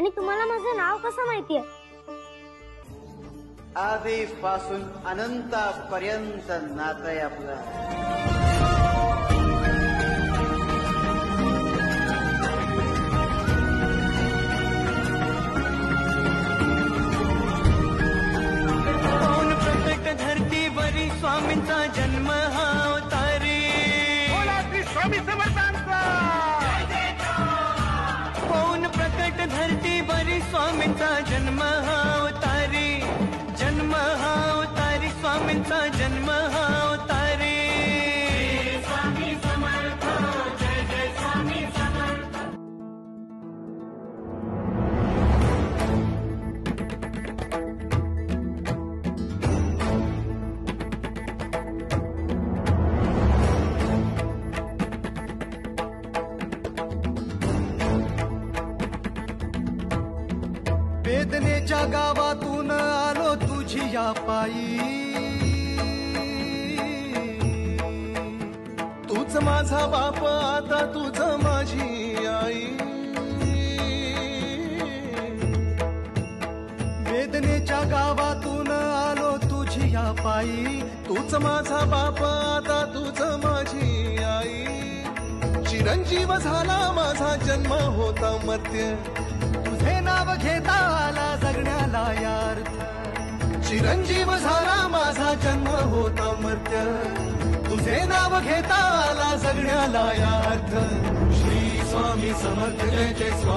आणि तुम्हाला माझं नाव कसं माहितीये? आधीपासून अनंतापर्यंत नातं आहे आपलं. धरतीवरी स्वामींचा जन्म हा अवतारी. बोला श्री स्वामी समर्थांचा. होऊन प्रकट धरतीवरी स्वामींचा जन्म हा अवतारी. जन्म हा अवतारी स्वामींचा जन्म हा अवतारी. स्वामी समर्थ जय जय स्वामी समर्थ. वेदनेच्या गावातून आलो तुझी या पायी. तूच माझा बाप आता तुझ माझी आई. वेदनेच्या गावातून आलो तुझी या पायी. तूच माझा बाप आता तुझ माझी आई. चिरंजीव झाला माझा जन्म होता मर्त्य. तुझे नाव घेता आला जगण्याला यार्थ. चिरंजीव झाला माझा जन्म होता मर्त्य. तुझे नाव घेता आला जगण्याला यार्थ. श्री स्वामी समर्थ जय जय स्वामी.